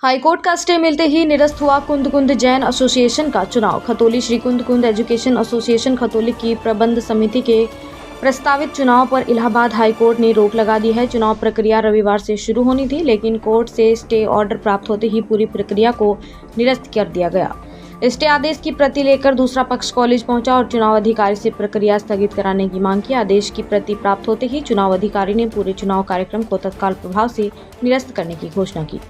High court का stay मिलते ही निरस्त हुआ कुंद कुंद जैन एसोसिएशन का चुनाव। खतौली श्री कुंद कुंद एजुकेशन एसोसिएशन खतौली की प्रबंध समिति के प्रस्तावित चुनाव पर इलाहाबाद हाईकोर्ट ने रोक लगा दी है। चुनाव प्रक्रिया रविवार से शुरू होनी थी, लेकिन कोर्ट से स्टे ऑर्डर प्राप्त होते ही पूरी प्रक्रिया को निरस्त कर दिया गया। स्टे आदेश की प्रति लेकर दूसरा पक्ष कॉलेज पहुंचा और चुनाव अधिकारी से प्रक्रिया स्थगित कराने की मांग की। आदेश की प्रति प्राप्त होते ही चुनाव अधिकारी ने पूरे चुनाव कार्यक्रम को तत्काल प्रभाव से निरस्त करने की घोषणा की।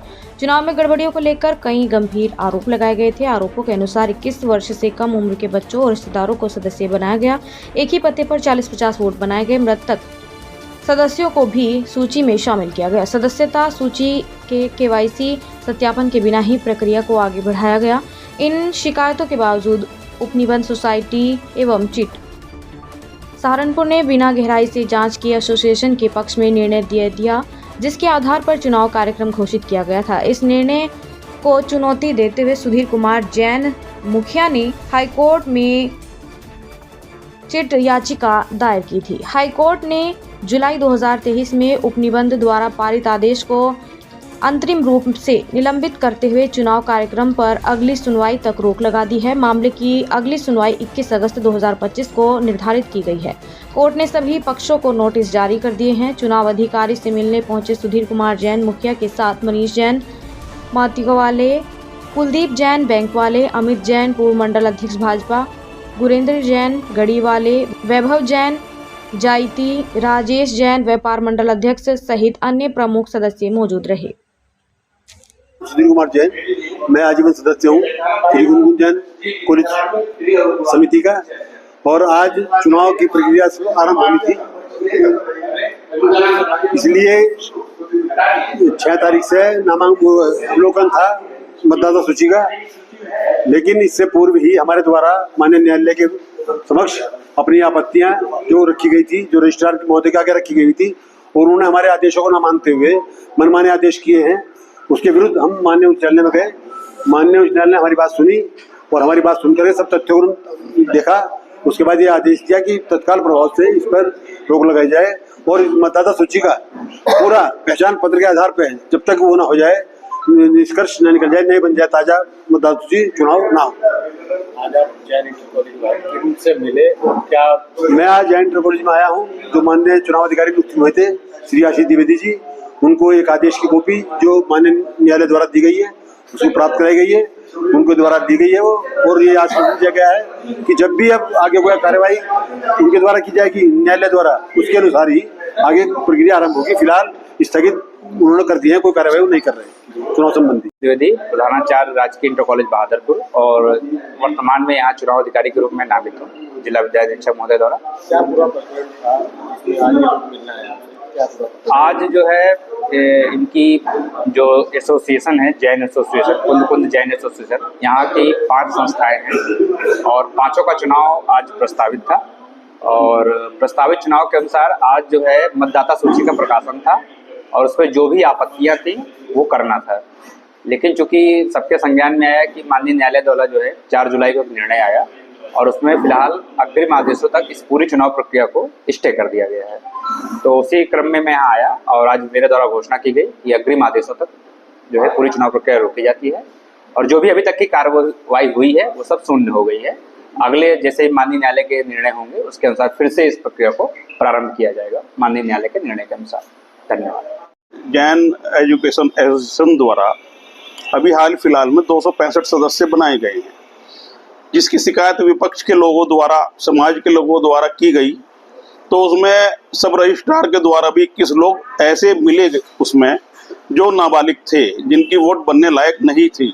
चुनाव में गड़बड़ियों को लेकर कई गंभीर आरोप लगाए गए थे। आरोपों के अनुसार 21 वर्ष से कम उम्र के बच्चों और रिश्तेदारों को सदस्य बनाया गया। एक ही पते पर 40-50 वोट बनाए गए। मृतक सदस्यों को भी सूची में शामिल किया गया। सदस्यता सूची के KYC सत्यापन के बिना ही प्रक्रिया को आगे बढ़ाया गया। इन शिकायतों के बावजूद उपनिबंध सोसाइटी एवं चिट सहारनपुर ने बिना गहराई से जांच किए एसोसिएशन के पक्ष में निर्णय दे दिया, जिसके आधार पर चुनाव कार्यक्रम घोषित किया गया था। इस निर्णय को चुनौती देते हुए सुधीर कुमार जैन मुखिया ने हाईकोर्ट में चिट याचिका दायर की थी। हाईकोर्ट ने जुलाई 2023 में उपनिबंध द्वारा पारित आदेश को अंतरिम रूप से निलंबित करते हुए चुनाव कार्यक्रम पर अगली सुनवाई तक रोक लगा दी है। मामले की अगली सुनवाई 21 अगस्त 2025 को निर्धारित की गई है। कोर्ट ने सभी पक्षों को नोटिस जारी कर दिए हैं। चुनाव अधिकारी से मिलने पहुंचे सुधीर कुमार जैन मुखिया के साथ मनीष जैन मातिको वाले, कुलदीप जैन बैंक वाले, अमित जैन पूर्व मंडल अध्यक्ष भाजपा, गुरेंद्र जैन गढ़ी वाले, वैभव जैन जाइती, राजेश जैन व्यापार मंडल अध्यक्ष सहित अन्य प्रमुख सदस्य मौजूद रहे। सुधीर कुमार जैन, मैं आजीवन सदस्य हूँ श्री कुंद कुंद जैन कॉलेज समिति का, और आज चुनाव की प्रक्रिया आरंभ होनी थी, इसलिए 6 तारीख से अवलोकन था मतदाता सूची का। लेकिन इससे पूर्व ही हमारे द्वारा माननीय न्यायालय के समक्ष अपनी आपत्तियां जो रखी गई थी, जो रजिस्ट्रार महोदय के आगे रखी गई थी, और उन्होंने हमारे आदेशों को न मानते हुए मनमाने आदेश किए हैं। उसके विरुद्ध हम माननीय उच्च न्यायालय में गए। माननीय उच्च न्यायालय ने हमारी बात सुनी और हमारी बात सुनकर सब तथ्यों को देखा। उसके बाद ये आदेश दिया कि तत्काल प्रभाव से इस पर रोक लगाई जाए और मतदाता सूची का पूरा पहचान पत्र के आधार पर जब तक वो ना हो जाए, निष्कर्ष न निकल जाए, नहीं बन जाए ताजा मतदाता सूची, चुनाव ना हो। आज आप जैन इंटर कॉलेज से मिले, क्या मैं आज जैन इंटर कॉलेज में आया हूँ। जो माननीय चुनाव अधिकारी नियुक्त हुए थे श्री आशीष द्विवेदी जी, उनको एक आदेश की कॉपी जो माननीय न्यायालय द्वारा दी गई है उसको प्राप्त कराई गई है, उनके द्वारा दी गई है वो, और ये आश्वासन दिया गया है कि जब भी अब आगे कोई कार्रवाई उनके द्वारा की जाएगी न्यायालय द्वारा, उसके अनुसार ही आगे प्रक्रिया आरंभ होगी। फिलहाल स्थगित उन्होंने कर दिए हैं, कोई कार्रवाई नहीं कर रहे चुनाव संबंधी। द्विवेदी, प्रधानाचार्य राजकीय इंटर कॉलेज बहादुरपुर, और वर्तमान में यहाँ चुनाव अधिकारी के रूप में नामित हूँ जिला विद्याधीक्षक महोदय द्वारा। क्या पूरा आज जो है इनकी जो एसोसिएशन है, जैन एसोसिएशन, कुंद कुंद जैन एसोसिएशन, यहाँ की 5 संस्थाएं हैं और 5 का चुनाव आज प्रस्तावित था। और प्रस्तावित चुनाव के अनुसार आज जो है मतदाता सूची का प्रकाशन था और उस पर जो भी आपत्तियां थी वो करना था। लेकिन चूंकि सबके संज्ञान में आया कि माननीय न्यायालय द्वारा जो है 4 जुलाई को एक निर्णय आया और उसमें फिलहाल अग्रिम आदेशों तक इस पूरी चुनाव प्रक्रिया को स्टे कर दिया गया है। तो उसी क्रम में मैं यहाँ आया और आज मेरे द्वारा घोषणा की गई कि अग्रिम आदेशों तक जो है पूरी चुनाव प्रक्रिया रोकी जाती है और जो भी अभी तक की कार्रवाई हुई है वो सब शून्य हो गई है। अगले जैसे ही माननीय न्यायालय के निर्णय होंगे उसके अनुसार फिर से इस प्रक्रिया को प्रारंभ किया जाएगा माननीय न्यायालय के निर्णय के अनुसार। धन्यवाद। जैन एजुकेशन एसोसिएशन द्वारा अभी हाल फिलहाल में 265 सदस्य बनाए गए हैं, जिसकी शिकायत विपक्ष के लोगों द्वारा, समाज के लोगों द्वारा की गई। तो उसमें सब रजिस्ट्रार के द्वारा भी 21 लोग ऐसे मिले उसमें जो नाबालिग थे, जिनकी वोट बनने लायक नहीं थी।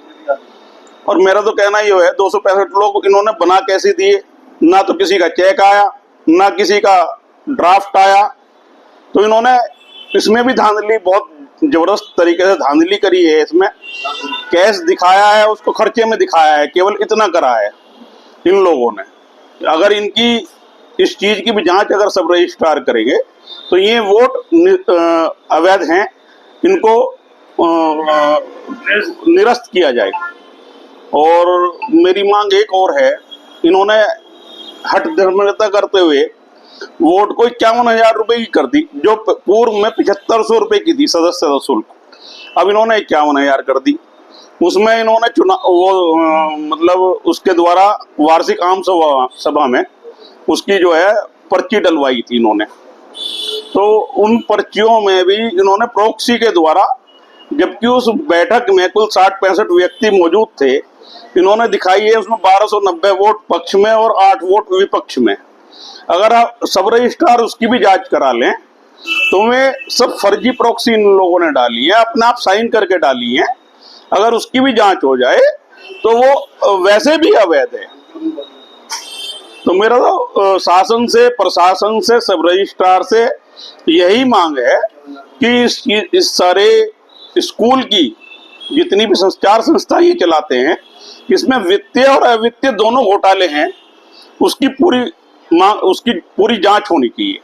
और मेरा तो कहना ये है 265 लोग इन्होंने बना कैसे दिए? ना तो किसी का चेक आया, ना किसी का ड्राफ्ट आया। तो इन्होंने इसमें भी धांधली, बहुत जबरदस्त तरीके से धांधली करी है। इसमें कैश दिखाया है, उसको खर्चे में दिखाया है, केवल इतना करा है इन लोगों ने। अगर इनकी इस चीज की भी जांच अगर सब रजिस्ट्रार करेंगे तो ये वोट अवैध हैं, इनको निरस्त किया जाएगा। और मेरी मांग एक और है, इन्होंने हठ धर्मता करते हुए वोट को 51,000 रुपए की कर दी, जो पूर्व में 7500 रुपए की थी सदस्य शुल्क। अब इन्होंने 51,000 कर दी। उसमें इन्होंने मतलब उसके द्वारा वार्षिक आम सभा में उसकी जो है पर्ची डलवाई थी इन्होंने। तो उन पर्चियों में भी इन्होंने प्रॉक्सी के द्वारा, जबकि उस बैठक में कुल 60-65 व्यक्ति मौजूद थे, इन्होंने दिखाई है उसमें 1290 वोट पक्ष में और 8 वोट विपक्ष में। अगर आप सब रजिस्ट्रार उसकी भी जांच करा लें तो वे सब फर्जी प्रॉक्सी इन लोगों ने डाली है, अपने आप साइन करके डाली है। अगर उसकी भी जांच हो जाए तो वो वैसे भी अवैध है। तो मेरा तो शासन से, प्रशासन से, सब रजिस्ट्रार से यही मांग है कि इस सारे स्कूल की जितनी भी चार संस्थाएं ये चलाते हैं, इसमें वित्तीय और अवित्तीय दोनों घोटाले हैं, उसकी पूरी जांच होनी चाहिए।